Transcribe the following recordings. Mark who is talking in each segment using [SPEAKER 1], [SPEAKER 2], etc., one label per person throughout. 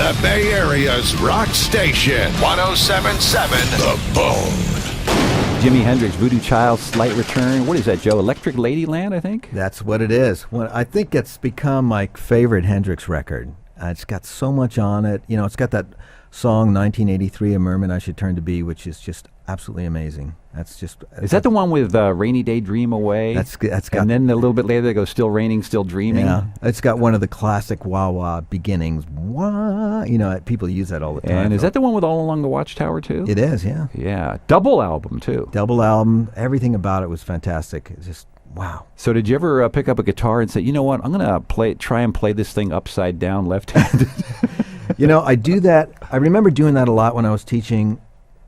[SPEAKER 1] The Bay Area's rock station, 107.7 The Bone.
[SPEAKER 2] Jimi Hendrix, Voodoo Child, Slight Return. What is that, Joe? Electric Ladyland, I think?
[SPEAKER 3] That's what it is. I think it's become my favorite Hendrix record. It's got so much on it. You know, it's got that song 1983, A Merman I Should Turn to Be, which is just absolutely amazing.
[SPEAKER 2] Is that the one with Rainy Day Dream Away?
[SPEAKER 3] That's got,
[SPEAKER 2] and then a little bit later they go Still Raining, Still Dreaming.
[SPEAKER 3] Yeah, it's got one of the classic wah-wah beginnings. Wah, you know, people use that all the time.
[SPEAKER 2] And is that the one with All Along the Watchtower too?
[SPEAKER 3] It is, yeah.
[SPEAKER 2] Yeah, double album too.
[SPEAKER 3] Double album. Everything about it was fantastic. It's just wow.
[SPEAKER 2] So did you ever pick up a guitar and say, you know what, I'm going to try and play this thing upside down, left-handed?
[SPEAKER 3] You know, I do that. I remember doing that a lot when I was teaching,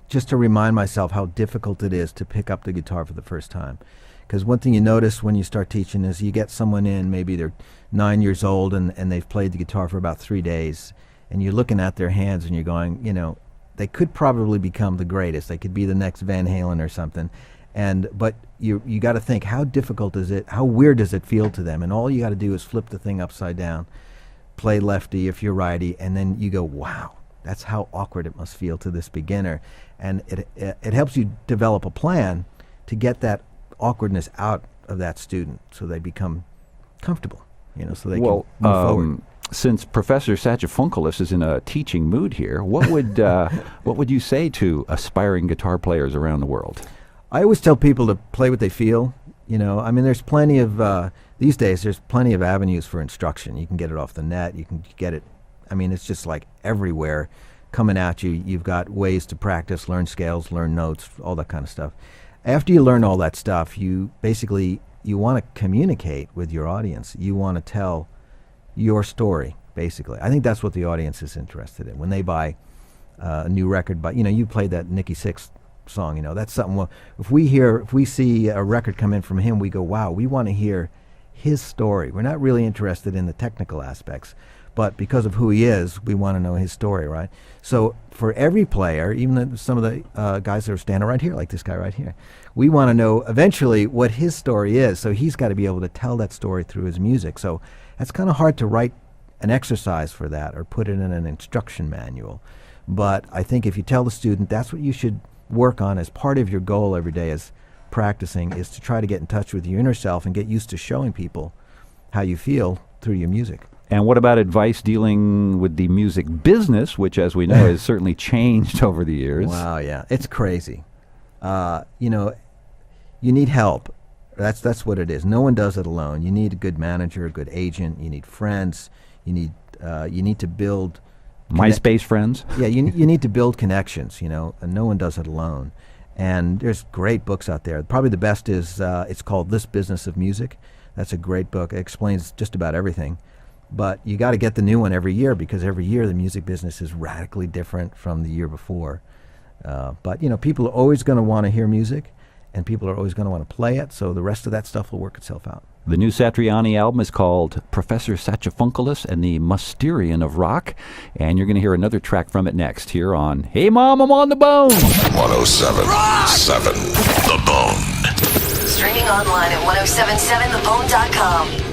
[SPEAKER 3] just to remind myself how difficult it is to pick up the guitar for the first time. Because one thing you notice when you start teaching is you get someone in, maybe they're 9 years old and they've played the guitar for about 3 days, and you're looking at their hands and you're going, you know, they could probably become the greatest. They could be the next Van Halen or something. But you got to think, how difficult is it? How weird does it feel to them? And all you got to do is flip the thing upside down, play lefty if you're righty, and then you go, wow, that's how awkward it must feel to this beginner. And it helps you develop a plan to get that awkwardness out of that student so they become comfortable, you know, so they can move forward.
[SPEAKER 2] Since Professor Satriani is in a teaching mood here, what would you say to aspiring guitar players around the world?
[SPEAKER 3] I always tell people to play what they feel. You know, I mean, there's plenty of these days. There's plenty of avenues for instruction. You can get it off the net. You can get it. I mean, it's just like everywhere coming at you. You've got ways to practice, learn scales, learn notes, all that kind of stuff. After you learn all that stuff, you want to communicate with your audience. You want to tell your story, basically. I think that's what the audience is interested in when they buy a new record. But you know, you played that Nikki Sixx song. You know, that's something. Well, if we see a record come in from him, we go, wow, we want to hear his story. We're not really interested in the technical aspects, but because of who he is, we want to know his story, right? So for every player, even some of the guys that are standing right here, like this guy right here, we want to know eventually what his story is. So he's got to be able to tell that story through his music. So that's kind of hard to write an exercise for that or put it in an instruction manual. But I think if you tell the student that's what you should work on as part of your goal every day is practicing, is to try to get in touch with your inner self and get used to showing people how you feel through your music.
[SPEAKER 2] And what about advice dealing with the music business, which, as we know, has certainly changed over the years?
[SPEAKER 3] Wow, yeah. It's crazy. You know, you need help. That's what it is. No one does it alone. You need a good manager, a good agent. You need friends. You need to build
[SPEAKER 2] MySpace friends?
[SPEAKER 3] Yeah, you need to build connections, you know, and no one does it alone. And there's great books out there. Probably the best is, it's called This Business of Music. That's a great book. It explains just about everything. But you got to get the new one every year because every year the music business is radically different from the year before. But, you know, people are always going to want to hear music, and people are always going to want to play it, so the rest of that stuff will work itself out.
[SPEAKER 2] The new Satriani album is called Professor Satriani and the Mysterian of Rock, and you're going to hear another track from it next here on Hey Mom, I'm on the Bone!
[SPEAKER 1] 107.7 The Bone.
[SPEAKER 4] Streaming online at 1077thebone.com.